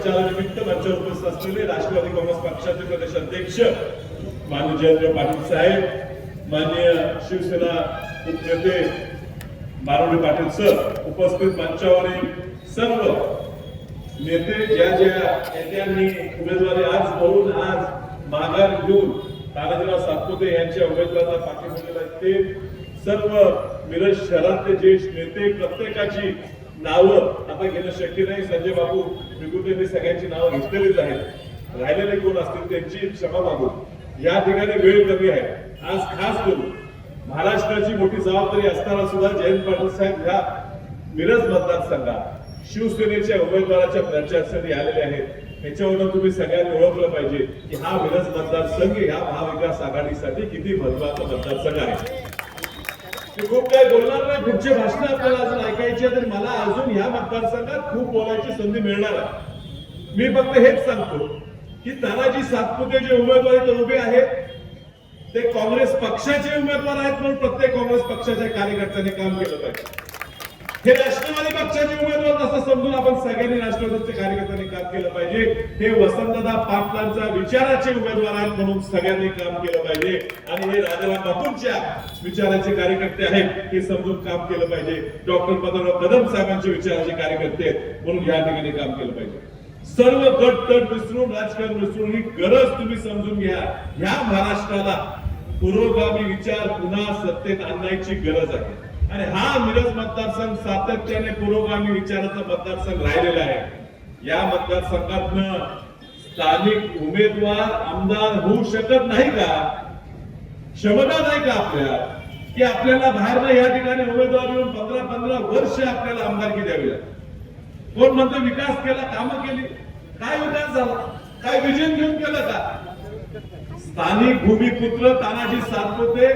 प्रचारानिमित्त मंचावर उपस्थित असलेले राष्ट्रवादी काँग्रेस पक्षाचे प्रदेश अध्यक्ष माननीय जयंत पाटील साहेब, माननीय शिवसेना उपनेते माननीय पाटील सर, उपस्थित मंचावरील सर्व नेते, ज्या नेत्यांनी उमेदवारी आज म्हणून आज माघार घेऊन तानाजीराव सातपुते यांच्या उमेदवाराला पाठिंबा दिला, ते सर्व मिरज शहरातले ज्येष्ठ नेते, प्रत्येकाची नावं आता घेणं शक्य नाही. संजय बाबू विकुटेंनी सगळ्यांची नावं घेतलेलीच आहेत, राहिलेले कोण असतील त्यांची क्षमा मागू. या ठिकाणी वेळ कमी आहे. आज खास करून महाराष्ट्राची मोठी जबाबदारी असताना सुद्धा जयंत पाटील साहेब ह्या मिरज मतदारसंघात शिवसेनेच्या उमेदवाराच्या प्रचारासाठी आलेले आहेत. याच्यावरून तुम्ही सगळ्यांनी ओळखलं पाहिजे की हा मिरज मतदारसंघ ह्या महाविकास आघाडीसाठी किती महत्वाचा मतदारसंघ आहे. मी खूप काही बोलणार नाही, पुढचे भाषण आपल्याला अजून ऐकायची आहे, तर मला अजून या मतदारसंघात खूप बोलायची संधी मिळणार आहे. मी फक्त हेच सांगतो की तानाजी सातपुते जे उमेदवार उभे आहेत ते काँग्रेस पक्षाचे उमेदवार आहेत, म्हणून प्रत्येक काँग्रेस पक्षाच्या कार्यकर्त्यांनी काम केलं पाहिजे. हे राष्ट्रवादी पक्षाचे उमेदवार असं समजून आपण सगळ्यांनी राष्ट्रवादीच्या कार्यकर्त्यांनी काम केलं पाहिजे. हे वसंतदादा पाटलांच्या विचाराचे उमेदवार आहेत, म्हणून सगळ्यांनी काम केलं पाहिजे. आणि हे राजाराम बापूंच्या विचाराचे कार्यकर्ते आहेत, हे समजून काम केलं पाहिजे. डॉक्टर पद्मनाभ कदम साहेबांचे विचाराचे कार्यकर्ते आहेत, म्हणून या ठिकाणी काम केलं पाहिजे. सर्व गट तट विसरून, राजकारण विसरून ही गरज तुम्ही समजून घ्या. ह्या महाराष्ट्राला पुरोगामी विचार पुन्हा सत्तेत आणण्याची गरज आहे. आणि हा मिरज मतदारसंघ सातत्याने पुरोगामी विचाराचा मतदारसंघ राहिलेला आहे. या मतदारसंघातनं स्थानिक उमेदवार आमदार होऊ शकत नाही का? क्षमता नाही का आपल्या की आपल्याला बाहेरनं या ठिकाणी उमेदवार येऊन 15-15 वर्ष आपल्याला आमदारकी द्यावी लागते. कोण म्हणतो विकास केला, कामं केली? काय विकास झाला? काय विजन घेऊन केलं का? स्थानिक भूमिपुत्र तानाजी सातपुते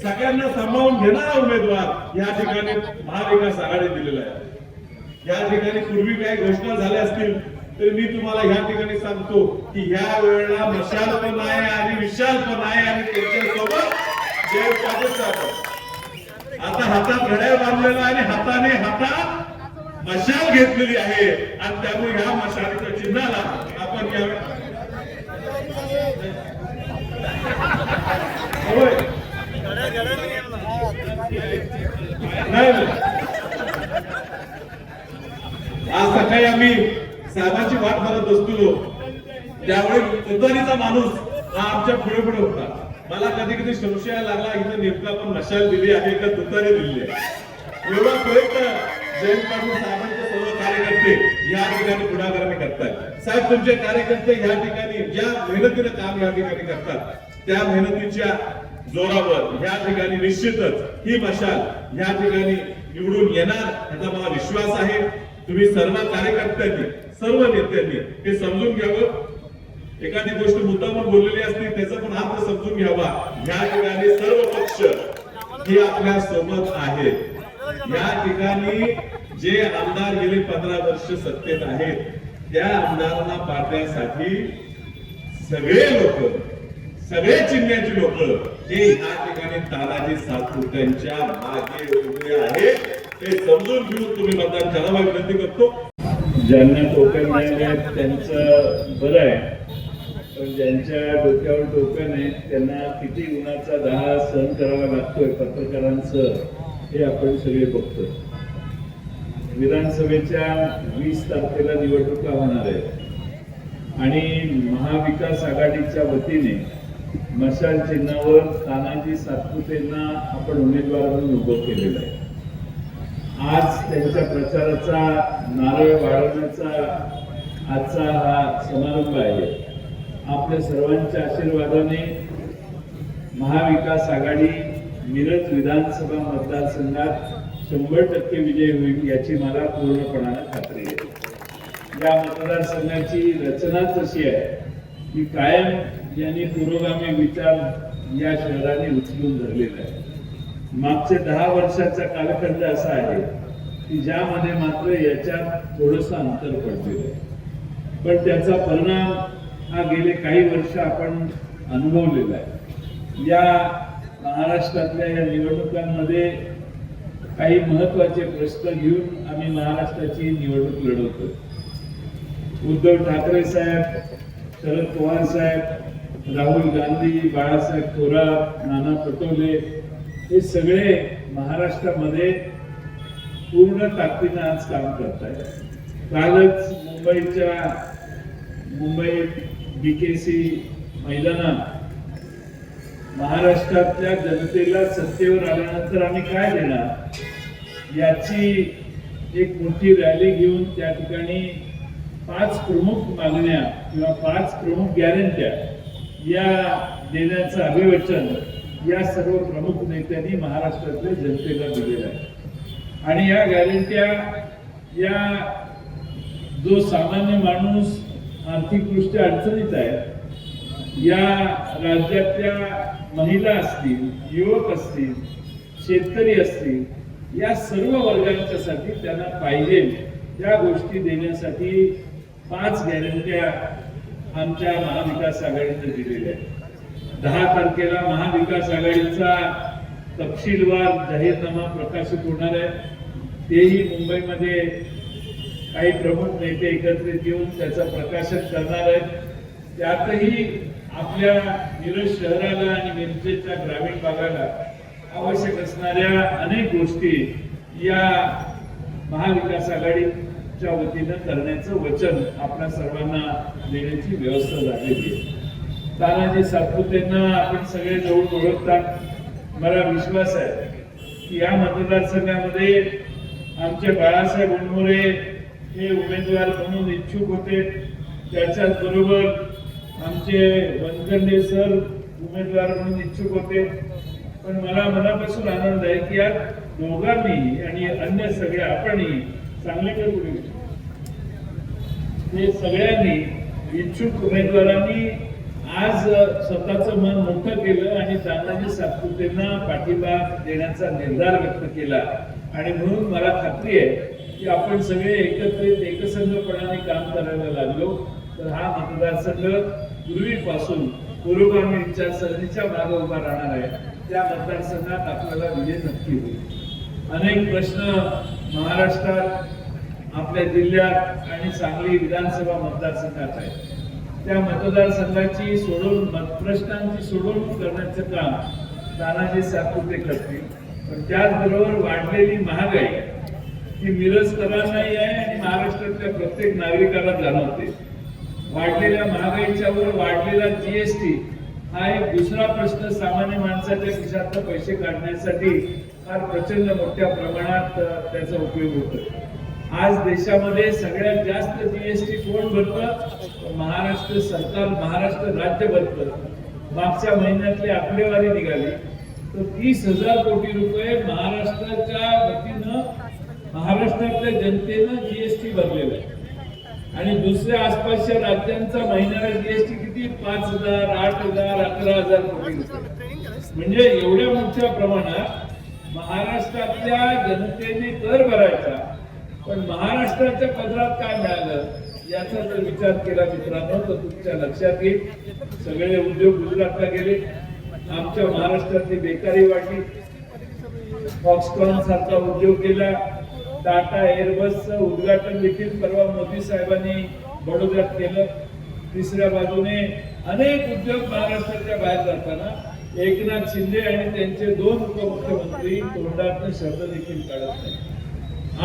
सगळ्यांना सामावून घेणारा उमेदवार या ठिकाणी महाविकास आघाडी दिलेला आहे. या ठिकाणी पूर्वी काही घोषणा झाल्या असतील तर मी तुम्हाला या ठिकाणी सांगतो की या वेळेला मशाल पण आहे आणि विशाल पण आहे, आणि त्यांच्यासोबत जयंत पाटील साहेब आता हातात घड्याळ बांधलेला आणि हातात मशाल घेतलेली आहे. आणि त्यामुळे ह्या मशालीच्या चिन्हाला आपण आज सकाळी आम्ही साहेबांची वाट बघत बसतो, त्यावेळी तुतारीचा माणूस हा आमच्या पुढे पुढे होता. मला कधी कधी संशय लागला इथं नेमकं आपण मशाल दिली आहे का तुतारी दिली आहे. एवढा प्रयत्न जयंत पाटील साहेबांचे सर्व कार्यकर्ते या ठिकाणी पुढाकाराने करतात. साहेब तुमचे कार्यकर्ते या ठिकाणी ज्या मेहनतीने काम या ठिकाणी करतात, त्या मेहनतीच्या जोरावर या ठिकाणी निश्चितच ही मशाल या ठिकाणी निवडून येणार याचा मला विश्वास आहे. तुम्ही सर्व कार्यकर्त्यांनी, सर्व नेत्यांनी हे समजून घ्यावं. एखादी गोष्ट मुद्दामून बोललेली असते त्याचा पण अर्थ समजून घ्यावा. या ठिकाणी सर्व पक्ष हे आपल्या सोबत आहेत. या ठिकाणी जे आमदार गेले 15 वर्ष सत्तेत आहेत त्या आमदारांना पाडण्यासाठी सगळे लोक, सगळे चिन्हाची लोक हे या ठिकाणी तानाजी सातपुत्यांच्या मागे उभे आहेत. ते समजून घेऊन तुम्ही मतदान करावा विनंती करतो. ज्यांना टोकन मिळाले त्यांचं बरं आहे, पण ज्यांच्या डोक्यावर टोकन आहे त्यांना किती उन्हाचा दहा सहन करावा लागतोय पत्रकारांचं हे आपण सगळे बघतो. विधानसभेच्या 20 तारखेला निवडणुका होणार आहेत आणि महाविकास आघाडीच्या वतीने मशाल चिन्हावर तानाजी सातपुतेंना आपण उमेदवार म्हणून उभं केलेलं आहे. आज त्यांच्या प्रचाराचा नारळ वाढवण्याचा आजचा हा समारंभ आहे. आपल्या सर्वांच्या आशीर्वादाने महाविकास आघाडी मिरज विधानसभा मतदारसंघात 100% विजय होईल याची मला पूर्णपणाने खात्री आहे. या मतदारसंघाची रचनाच अशी आहे की कायम यांनी पुरोगामी विचार या शहराने उचलून धरलेला आहे. मागचे 10 वर्षाचा कालखंड असा आहे की ज्यामध्ये मात्र याच्यात थोडंसं अंतर पडलेलं आहे, पण त्याचा परिणाम हा गेले काही वर्ष आपण अनुभवलेला आहे. या महाराष्ट्रातल्या या निवडणुकांमध्ये काही महत्वाचे प्रश्न घेऊन आम्ही महाराष्ट्राची निवडणूक लढवतो. उद्धव ठाकरे साहेब, शरद पवार साहेब, राहुल गांधी, बाळासाहेब थोरात, नाना पटोले हे सगळे महाराष्ट्रामध्ये पूर्ण ताकदीनं आज काम करत आहेत. कालच मुंबई BKC मैदानात महाराष्ट्रातल्या जनतेला सत्तेवर आल्यानंतर आम्ही काय देणार याची एक मोठी रॅली घेऊन त्या ठिकाणी 5 प्रमुख मागण्या किंवा 5 प्रमुख गॅरंट्या या देण्याचं अभिवचन या सर्व प्रमुख नेत्यांनी महाराष्ट्रातल्या जनतेला दिलेलं आहे. आणि या गॅरंट्या या जो सामान्य माणूस आर्थिकदृष्ट्या अडचणीत आहे, या राज्यातल्या महिला असतील, युवक असतील, शेतकरी असतील, या सर्व वर्गांच्यासाठी त्यांना पाहिजे त्या गोष्टी देण्यासाठी 5 गॅरंट्या आमच्या महाविकास आघाडीने दिलेल्या आहेत. 10 तारखेला महाविकास आघाडीचा तपशीलवार जाहीरनामा प्रकाशित होणार आहे. तेही मुंबईमध्ये काही प्रमुख नेते एकत्रित येऊन त्याचं प्रकाशन करणार आहेत. त्यातही आपल्या मिरज शहराला आणि मिरजेच्या ग्रामीण भागाला आवश्यक असणाऱ्या अनेक गोष्टी या महाविकास आघाडीच्या वतीनं करण्याचं वचन आपल्या सर्वांना देण्याची व्यवस्था झालेली आहे. तानाजी सातपुतेंना आपण सगळे जवळ ओळखतात. मला विश्वास आहे की या मतदारसंघामध्ये आमचे बाळासाहेब उनमोरे हे उमेदवार म्हणून इच्छुक होते. त्याच्याच बरोबर आमचे वनखंडे सर उमेदवार म्हणून इच्छुक होते. पण मला मनापासून आनंद आहे की या दोघांनी आणि अन्य सगळ्या आपणही सांगलीकर हे सगळ्यांनी इच्छुक उमेदवारांनी आज स्वतःचं मन मोठं केलं आणि तानाजी सातपुतेंना पाठिंबा देण्याचा निर्धार व्यक्त केला. आणि म्हणून मला खात्री आहे की आपण सगळे एकत्रित एकसंघपणाने काम करायला लागलो तर हा मतदारसंघ पूर्वीपासून पुरोगामी विचारसरणीच्या मागे उभा राहणार आहे. त्या मतदारसंघात आपल्याला विजय नक्की होईल. अनेक प्रश्न महाराष्ट्रात आपल्या जिल्ह्यात आणि सांगली विधानसभा मतदारसंघात आहेत. त्या मतदारसंघाची प्रश्नांची सोडवणूक करण्याचं काम तानाजी सातपुते करतील. पण त्याचबरोबर वाढलेली महागाई ही मिरजकरांनाही आहे आणि महाराष्ट्रातल्या प्रत्येक नागरिकाला जाणवते. वाढलेल्या महागाईच्या वर वाढलेला GST हा एक दुसरा प्रश्न सामान्य माणसाच्या खिशातून पैसे काढण्यासाठी फार प्रचंड मोठ्या प्रमाणात त्याचा उपयोग होतो. आज देशामध्ये सगळ्यात जास्त GST कोण भरतं? महाराष्ट्र सरकार, महाराष्ट्र राज्य भरतं. मागच्या महिन्यातली आकडेवारी निघाली तर 30,000 कोटी रुपये महाराष्ट्राच्या वतीनं महाराष्ट्रातल्या जनतेनं GST भरलेलं आहे. आणि दुसऱ्या आसपासच्या राज्यांचा महिन्याला GST किती? 5,000, 8,000, 11,000 कोटी रुपये. म्हणजे एवढ्या मोठ्या प्रमाणात महाराष्ट्रातल्या जनतेने कर भरायचा. पण महाराष्ट्राच्या पदरात काय मिळालं याचा जर विचार केला मित्रांनो तर तुमच्या लक्षात येईल. सगळे उद्योग गुजरातला गेले. आमच्या महाराष्ट्रातली बेकारी वाढली. फॉक्सकॉन सारखा उद्योग केला. टाटा एअरबसचं उद्घाटन देखील परवा मोदी साहेबांनी बडोद्यात केलं. तिसऱ्या बाजूने अनेक उद्योग महाराष्ट्राच्या बाहेर जाताना एकनाथ शिंदे आणि त्यांचे 2 उपमुख्यमंत्री तोंडातून शब्द देखील काढत नाही.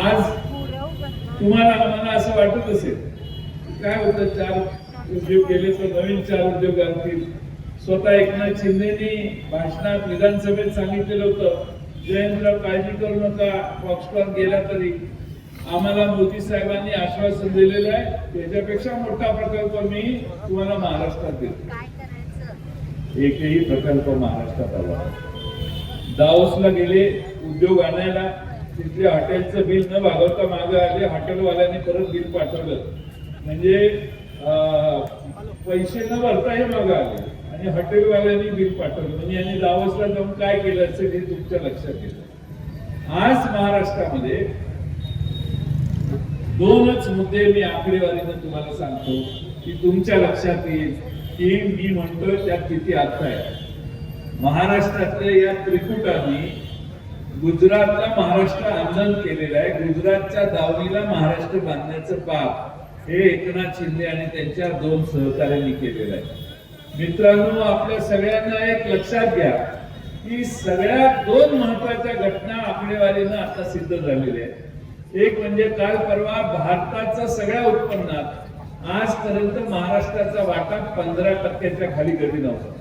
आज तुम्हाला मला असं वाटत असेल काय होतं, 4 उद्योग गेले तर नवीन 4 उद्योग आणतील. स्वतः एकनाथ शिंदेनी भाषणात विधानसभेत सांगितलेलं होतं, जयंतराव काळजी करू नका, फॉक्सकॉन गेला तरी आम्हाला मोदी साहेबांनी आश्वासन दिलेलं आहे, त्याच्यापेक्षा मोठा प्रकल्प मी तुम्हाला महाराष्ट्रात देतो. एकही प्रकल्प महाराष्ट्रात आला. दाओसला गेले उद्योग आणायला, तिथल्या हॉटेलचं बिल न भागवता मागे आले. हॉटेलवाल्यांनी परत बिल पाठवलं. म्हणजे पैसे न भरता हे मागे आले आणि हॉटेलवाल्यांनी बिल पाठवलं. म्हणजे यांनी दावोसला जाऊन काय केलं असेल हे तुमच्या लक्षात येतं. आज महाराष्ट्रामध्ये 2च मुद्दे मी आकडेवारीनं तुम्हाला सांगतो की तुमच्या लक्षात येईल की मी म्हणतोय त्यात किती अर्थ आहे. महाराष्ट्रातल्या या त्रिकुटांनी गुजरातला महाराष्ट्र आंदोलन केलेलं आहे. गुजरातच्या दावणीला महाराष्ट्र बांधण्याचं पाप हे एकनाथ शिंदे आणि त्यांच्या 2 सहकार्यांनी केलेलं आहे. मित्रांनो, आपल्या सगळ्यांना एक लक्षात घ्या की सगळ्यात 2 महत्वाच्या घटना आकडेवारीनं आता सिद्ध झालेल्या आहेत. एक म्हणजे काल परवा भारताच्या सगळ्या उत्पन्नात आजपर्यंत महाराष्ट्राचा वाटा 15% खाली कधी नव्हता.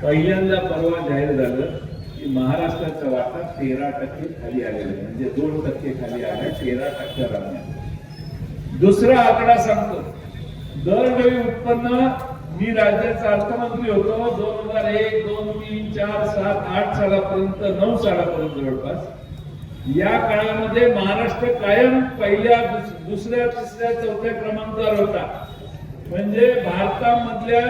पहिल्यांदा परवा जाहीर झालं की महाराष्ट्राचा वाटा 13% खाली आलेला आहे, म्हणजे 2% खाली आला, 13% राहणार. दुसरा आकडा सांगतो, दरडोई उत्पन्न, मी राज्याचा अर्थमंत्री होतो 2001, 2, 3, 4, 7, 8 सालापर्यंत, 9 सालापर्यंत जवळपास. या काळामध्ये महाराष्ट्र कायम पहिल्या, दुसऱ्या, तिसऱ्या, चौथ्या क्रमांकावर होता. म्हणजे भारतामधल्या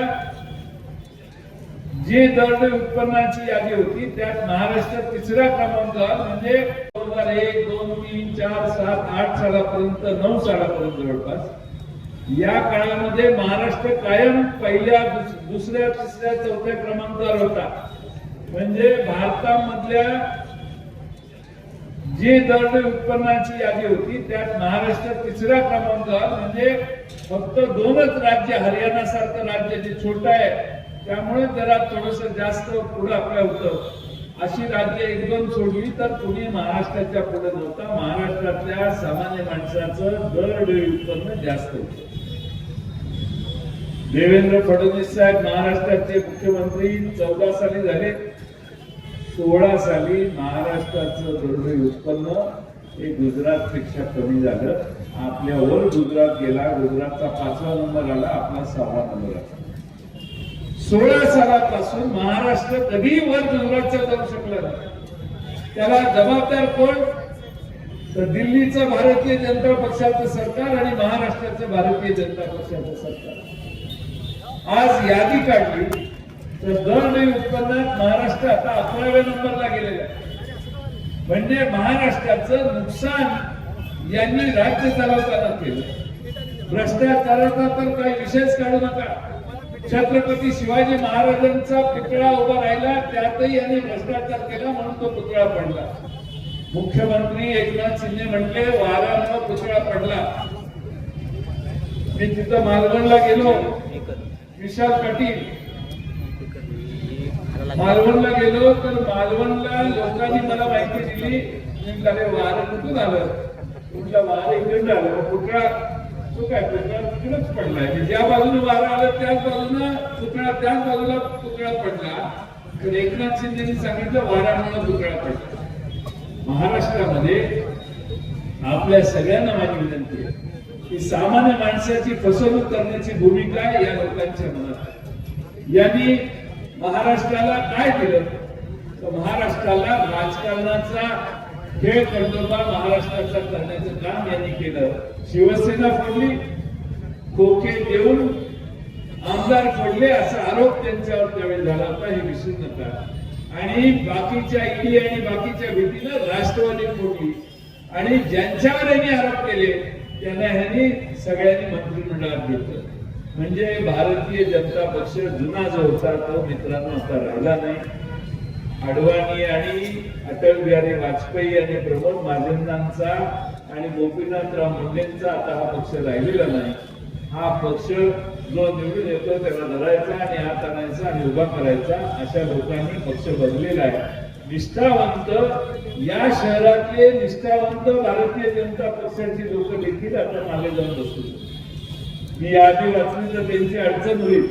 जी दरडोई उत्पन्नाची यादी होती त्यात महाराष्ट्र 3ऱ्या क्रमांकावर, म्हणजे 2001, 2, 3, 4, 7, 8 सालापर्यंत, 9 सालापर्यंत जवळपास. या काळामध्ये महाराष्ट्र कायम पहिल्या, दुसऱ्या, तिसऱ्या, चौथ्या क्रमांकावर होता. म्हणजे भारतामधल्या जी दरडोई उत्पन्नाची यादी होती त्यात महाराष्ट्र 3ऱ्या क्रमांकावर, म्हणजे फक्त 2च राज्य, हरियाणा सारखं राज्य जे छोटं आहे त्यामुळे जरा थोडस जास्त पुढे आपल्या होतं. अशी राज्य 1-2 सोडली तर कुणी महाराष्ट्राच्या पुढे नव्हता. महाराष्ट्रातल्या सामान्य माणसाचं दरडोई उत्पन्न जास्त होतं. देवेंद्र फडणवीस साहेब महाराष्ट्राचे मुख्यमंत्री 14 साली झाले. 16 साली महाराष्ट्राचं दरडोई उत्पन्न हे गुजरात पेक्षा कमी झालं. आपल्यावर गुजरात गेला, गुजरातचा 5वा नंबर आला, आपला 6वा नंबर आला. 16 सालापासून महाराष्ट्र कधी वर गुजरातच्या जाऊ शकला नाही. त्याला जबाबदार कोण? तर दिल्लीचं भारतीय जनता पक्षाचं सरकार आणि महाराष्ट्राचं भारतीय जनता पक्षाचं सरकार. आज यादी काढली तर दरडोई उत्पन्नात महाराष्ट्र आता 11व्या नंबरला गेलेला आहे. म्हणजे महाराष्ट्राचं नुकसान यांनी राज्य चालवताना केलं. भ्रष्टाचाराचा तर काही विषयच काढू नका. छत्रपती शिवाजी महाराजांचा पुतळा उभा राहिला त्यातही यांनी भ्रष्टाचार केला म्हणून तो पुतळा पडला. मुख्यमंत्री एकनाथ शिंदे म्हटले वारानं पुतळा पडला. मी तिथं मालवणला गेलो, विशाल पाटील मालवणला गेलो तर मालवणला लोकांनी मला माहिती दिली. अरे वारं कुठून आलं? कुठला वारं इकडे आलं, पुतळा तो काय पुतळा तिकडेच पडलाय. ज्या बाजूने वारा आलं त्याच बाजूला पुतळा, त्याच बाजूला पुतळा पडला. तर एकनाथ शिंदेनी सांगितलं वाऱ्यामुळे पुतळा पडला. महाराष्ट्रामध्ये आपल्या सगळ्यांना माझी विनंती आहे की सामान्य माणसाची फसवणूक करण्याची भूमिका या लोकांच्या मनात आहे. यांनी महाराष्ट्राला काय दिलं? तर महाराष्ट्राला राजकारणाचा खेळ खंडोबा महाराष्ट्राचा करण्याचं काम यांनी केलं. शिवसेना फोडली, खोके देऊन आमदार फोडले असा आरोप त्यांच्यावर त्यावेळी झाला होता, हे विसरू नका. आणि बाकीच्या ईडी आणि बाकीच्या भीतीनं राष्ट्रवादी फोडली आणि ज्यांच्यावर यांनी आरोप केले त्यांना ह्यांनी सगळ्यांनी मंत्रिमंडळात घेतलं. म्हणजे भारतीय जनता पक्ष जुना जो होता तो मित्रांनो आता राहिला नाही. अडवाणी आणि अटल बिहारी वाजपेयी आणि प्रमोद महाजनांचा आणि गोपीनाथराव मुंडेंचा आता हा पक्ष राहिलेला नाही. हा पक्ष जो निवडून येतो त्याला धरायचा आणि हात आणायचा आणि उभा करायचा, अशा लोकांनी पक्ष बदललेला आहे. निष्ठावंत या शहरातले निष्ठावंत भारतीय जनता पक्षाची लोक देखील आता मागे जाऊन बसले. मी आधी वाचली तर त्यांची अडचण होईल,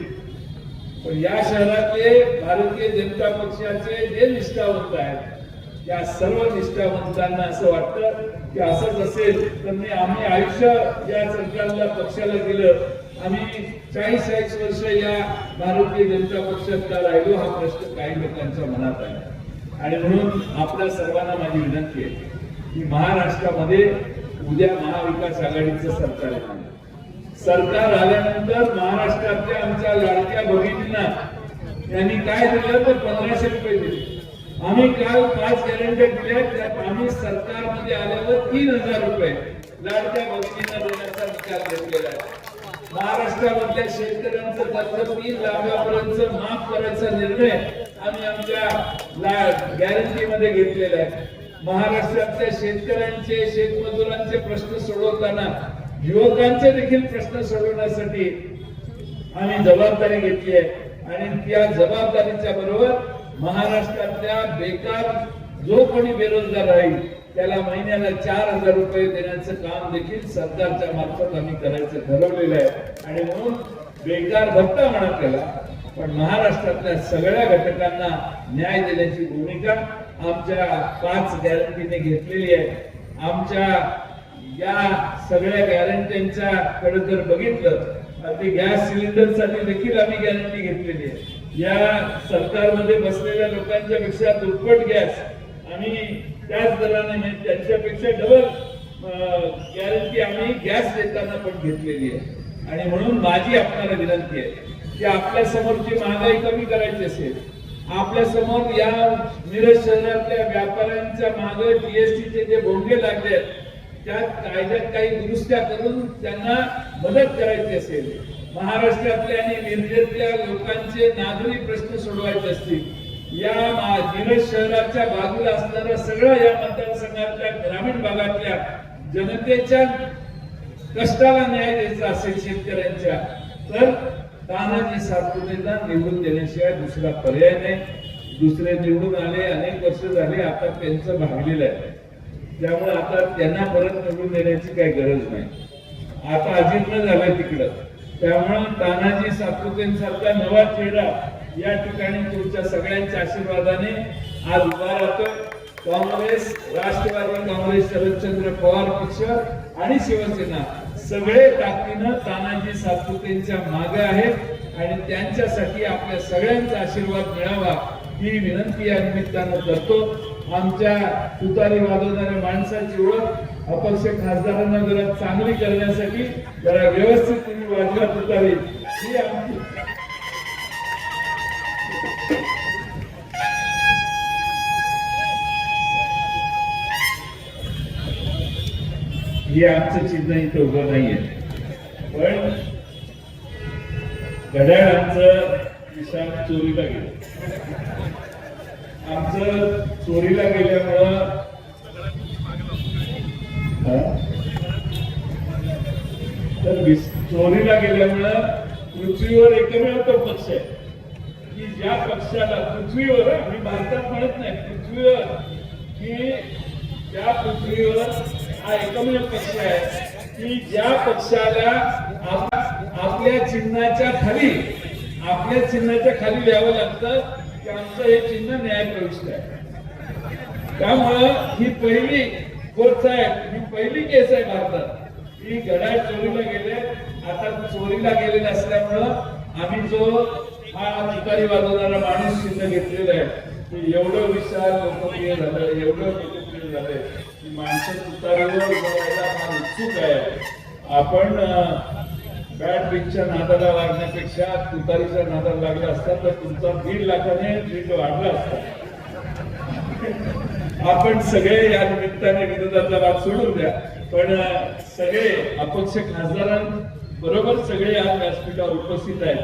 पण या शहरातले भारतीय जनता पक्षाचे जे निष्ठावंत आहेत या सर्व निष्ठावंतांना असं वाटतं की असंच असेल तर आम्ही आयुष्य या सरकारला पक्षाला दिलं, आम्ही 40-40 वर्ष या भारतीय जनता पक्षात का राहिलो, हा प्रश्न काही लोकांच्या मनात आहे. आणि म्हणून आपल्या सर्वांना माझी विनंती आहे की महाराष्ट्रामध्ये उद्या महाविकास आघाडीचं सरकार आहे. सरकार आल्यानंतर महाराष्ट्रातल्या आमच्या लाडक्या भगिनींना यांनी काय दिलं तर 1500 रुपये दिले. आम्ही काल 5 गॅरंट्या दिल्या, त्यात आम्ही सरकारमध्ये आल्यावर 3000 रुपये लाडक्या भगिनींना देण्याचा विचार घेतलेला आहे. महाराष्ट्रामधल्या शेतकऱ्यांचं कर्ज 3 लाखापर्यंत माफ करायचा निर्णय आम्ही आमच्या गॅरंटीमध्ये घेतलेला आहे. महाराष्ट्रातल्या शेतकऱ्यांचे, शेतमजुरांचे प्रश्न सोडवताना युवकांचे देखील प्रश्न सोडवण्यासाठी आम्ही जबाबदारी घेतली आहे आणि त्या जबाबदारीच्या बरोबर महाराष्ट्रातल्या बेकार जो कोणी बेरोजगार राहील त्याला महिन्याला 4,000 रुपये देण्याचं काम देखील सरकारच्या मार्फत आम्ही करायचं ठरवलेलं आहे आणि म्हणून बेकार भत्ता म्हणा त्याला, पण महाराष्ट्रातल्या सगळ्या घटकांना न्याय देण्याची भूमिका आमच्या 5 गॅरंटीने घेतलेली आहे. आमच्या या सगळ्या गॅरंटींच्या कडे जर बघितलं अगदी गॅस सिलेंडरसाठी देखील आम्ही गॅरंटी घेतलेली आहे. या सरकारमध्ये बसलेल्या लोकांच्या पेक्षा दुप्पट गॅस आम्ही त्याच दराने म्हणजे त्यांच्यापेक्षा डबल गॅरंटी आम्ही गॅस देताना पण घेतलेली आहे. आणि म्हणून माझी आपल्याला विनंती आहे की आपल्या समोरची महागाई कमी करायची असेल, आपल्या समोर या मिरज शहरातल्या व्यापाऱ्यांच्या मागे जीएसटीचे जे भोंगे लागले त्यात कायद्यात काही दुरुस्त्या करून त्यांना मदत करायची असेल, महाराष्ट्रातल्या आणि मिरजेतल्या लोकांचे नागरी प्रश्न सोडवायचे असतील, या मिरज शहराच्या बाजूला असणाऱ्या सगळ्या या मतदारसंघातल्या ग्रामीण भागातल्या जनतेच्या कष्टाला न्याय द्यायचा असेल शेतकऱ्यांच्या, तर तानाजी सातपुतेला निवडून देण्याशिवाय दुसरा पर्याय नाही. दुसरे निवडून आले, अनेक वर्ष झाले, आता त्यांचं भागलेलं आहे. त्यामुळे आता त्यांना परत निवडून देण्याची काही गरज नाही. आता अजीर्ण झालंय तिकडं. त्यामुळे तानाजी सातपुतेंसारखा नवा चेहरा या ठिकाणी तुमच्या सगळ्यांच्या आशीर्वादाने आज उभा राहतो. काँग्रेस, राष्ट्रवादी काँग्रेस, शरदचंद्र पवार पक्ष आणि शिवसेना सगळे ताकदीनं तानाजी सातपुतेंच्या मागे आहेत आणि त्यांच्यासाठी आपल्या सगळ्यांचा आशीर्वाद मिळावा ही विनंती या निमित्तानं करतो. आमच्या तुतारी वाजवणाऱ्या माणसाची ओळख अपक्ष खासदारांना जरा चांगली करण्यासाठी जरा व्यवस्थित तुम्ही वाजवा तुतारी ही आमची हे आमचं चिन्ह इथं उभं नाहीये, पण घड्याळ आमचं निशाण चोरीला गेलं. आमचं चोरीला गेल्यामुळं चोरीला गेल्यामुळं पृथ्वीवर एकमेव तो पक्ष आहे की ज्या पक्षाला पृथ्वीवर, आम्ही भारतात म्हणत नाही, पृथ्वीवर, की त्या पृथ्वीवर हा एकमेव पक्ष आहे की ज्या पक्षाला आपल्या चिन्हाच्या खाली लिहावं लागतं की आमचं हे चिन्ह न्यायप्रविष्ट आहे. त्यामुळं ही पहिली गोष्ट आहे, ही पहिली केस आहे भारतात की घड्याळ चोरीला गेले. आता चोरीला गेलेलं असल्यामुळं आम्ही जो हा तुतारी वाजवणारा माणूस चिन्ह घेतलेला आहे ते एवढं विशाल लोकप्रिय झालं, एवढं लोकप्रिय झालंय की माणसं तुतारीवर बोलायला फार उत्सुक आहे. आपण बॅट बिगच्या नादाला लागण्यापेक्षा तुतारीच्या नादाला लागला असता तर तुमचा 1.5 लाखाने लीड वाढला असता. आपण सगळे या निमित्ताने विरोधाचा भाग सोडून द्या, पण सगळे अपक्ष खासदारांबरोबर सगळे आज व्यासपीठावर उपस्थित आहेत.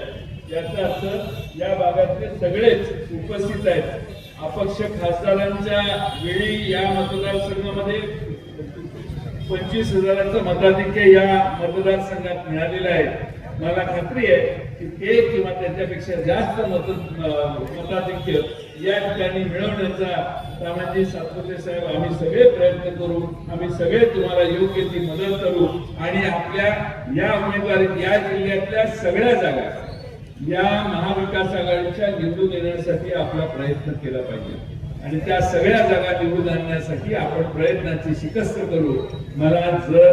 याचा अर्थ या भागातले सगळेच उपस्थित आहेत. अपक्ष खासदारांच्या वेळी या मतदारसंघामध्ये 25,000चं मताधिक्य या मतदारसंघात मिळालेलं आहे. मला खात्री आहे की ते किंवा त्याच्यापेक्षा जास्त मताधिक्य या ठिकाणी मिळवण्याचा तानाजी सातपुते साहेब आम्ही सगळे प्रयत्न करू. आम्ही सगळे तुम्हाला योग्य ती मदत करू आणि आपल्या या उमेदवारीत या जिल्ह्यातल्या सगळ्या जागा या महाविकास आघाडीच्या निवडून येण्यासाठी आपला प्रयत्न केला पाहिजे आणि त्या सगळ्या जागा निवडून आणण्यासाठी आपण प्रयत्नाची शिकस्त करू. मला जर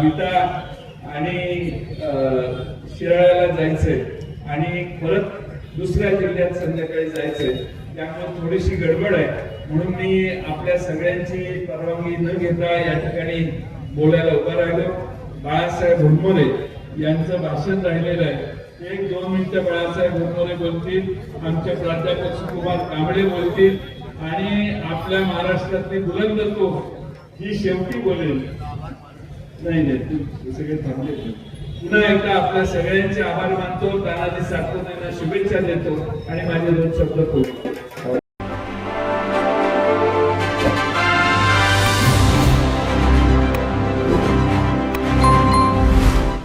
विटा आणि शिराळ्याला जायचंय आणि परत दुसऱ्या जिल्ह्यात संध्याकाळी जायचंय, त्यामुळे थोडीशी गडबड आहे, म्हणून मी आपल्या सगळ्यांची परवानगी न घेता या ठिकाणी बोलायला उभा राहिलो. बाळासाहेब हुरमोरे यांचं भाषण राहिलेलं आहे. 1-2 मिनिटं बाळासाहेब हुरमोरे बोलतील, आमचे प्राध्यापक सुकुमार कांबळे बोलतील आणि आपल्या महाराष्ट्रातली बुलंद तो ही शेवटी बोलेल. नाही तू सगळे थांबले. पुन्हा एकदा आपल्या सगळ्यांचे आभार मानतो, तानाजी सातपुतेंना शुभेच्छा देतो आणि माझे 2 शब्द बोलतो.